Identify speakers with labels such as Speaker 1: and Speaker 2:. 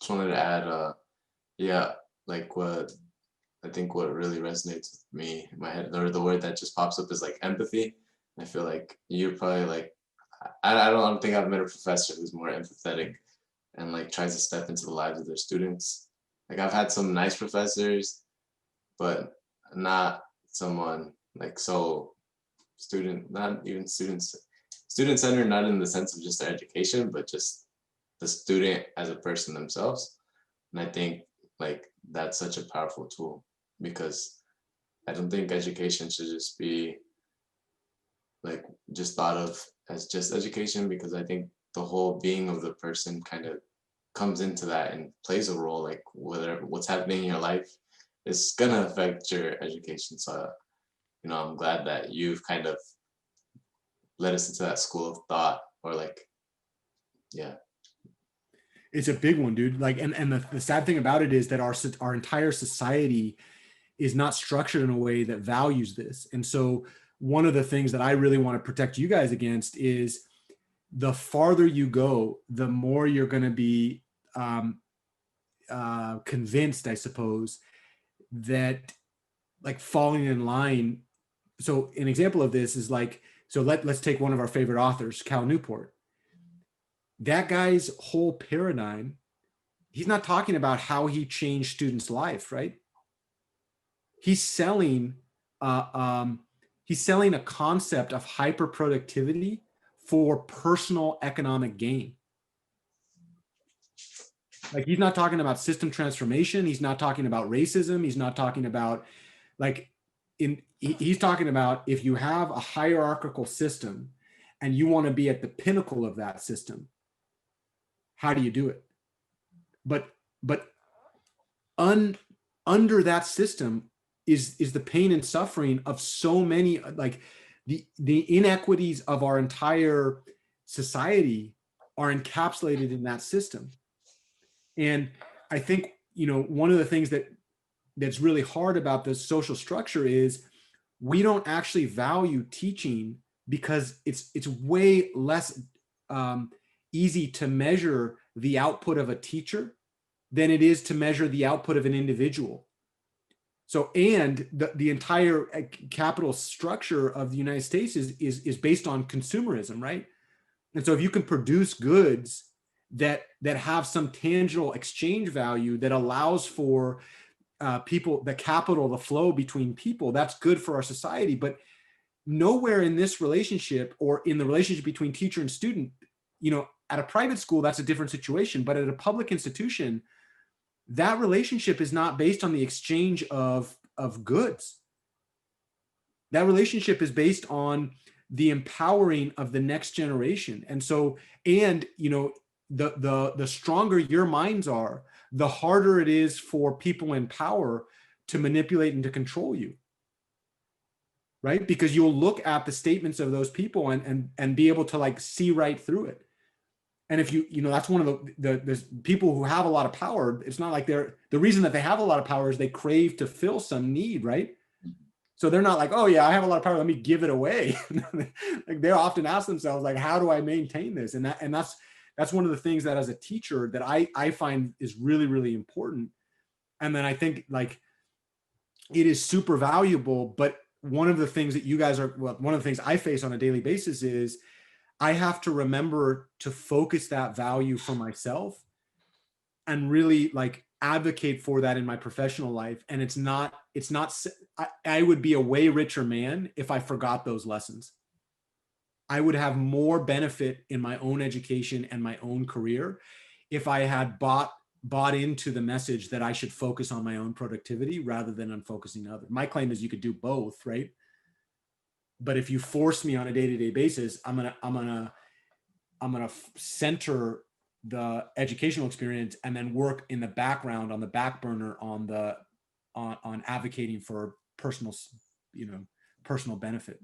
Speaker 1: just wanted to add, yeah, like what I think what really resonates with me in my head, or the word that just pops up is like empathy. I feel like you're probably like, I don't think I've met a professor who's more empathetic and like tries to step into the lives of their students. Like I've had some nice professors, but not someone like so not even student centered, not in the sense of just their education, but just the student as a person themselves. And I think like that's such a powerful tool because I don't think education should just be like just thought of as just education, because I think the whole being of the person kind of comes into that and plays a role. Like whether what's happening in your life is gonna affect your education. So I'm glad that you've kind of led us into that school of thought, or like, yeah.
Speaker 2: It's a big one, dude. Like, and the sad thing about it is that our entire society is not structured in a way that values this. And so one of the things that I really want to protect you guys against is the farther you go, the more you're going to be convinced, I suppose, that like falling in line. So an example of this is like, so let's take one of our favorite authors, Cal Newport. That guy's whole paradigm, he's not talking about how he changed students' life, right? He's selling uh, um, he's selling a concept of hyper productivity for personal economic gain. Like he's not talking about system transformation. He's not talking about racism. He's not talking about like he's talking about if you have a hierarchical system and you want to be at the pinnacle of that system, how do you do it? But under that system is the pain and suffering of so many, like the inequities of our entire society are encapsulated in that system. And I think, one of the things that's really hard about the social structure is we don't actually value teaching because it's way less easy to measure the output of a teacher than it is to measure the output of an individual. So, and the entire capital structure of the United States is based on consumerism, right? And so if you can produce goods that have some tangible exchange value that allows for people, the capital, the flow between people, that's good for our society. But nowhere in this relationship or in the relationship between teacher and student, at a private school, that's a different situation. But at a public institution, that relationship is not based on the exchange of goods. That relationship is based on the empowering of the next generation. And so, and the stronger your minds are, the harder it is for people in power to manipulate and to control you. Right? Because you'll look at the statements of those people and be able to like see right through it. And if that's one of the people who have a lot of power, it's not like the reason that they have a lot of power is they crave to fill some need, right? So they're not like, oh yeah, I have a lot of power, let me give it away. Like they often ask themselves, like, how do I maintain this? And that's one of the things that as a teacher that I find is really, really important. And then I think like it is super valuable, but one of the things that you guys one of the things I face on a daily basis is I have to remember to focus that value for myself and really like advocate for that in my professional life. And it's not, I would be a way richer man if I forgot those lessons. I would have more benefit in my own education and my own career if I had bought into the message that I should focus on my own productivity rather than on focusing on others. My claim is you could do both, right? But if you force me on a day-to-day basis, I'm gonna center the educational experience and then work in the background on the back burner on advocating for personal benefit.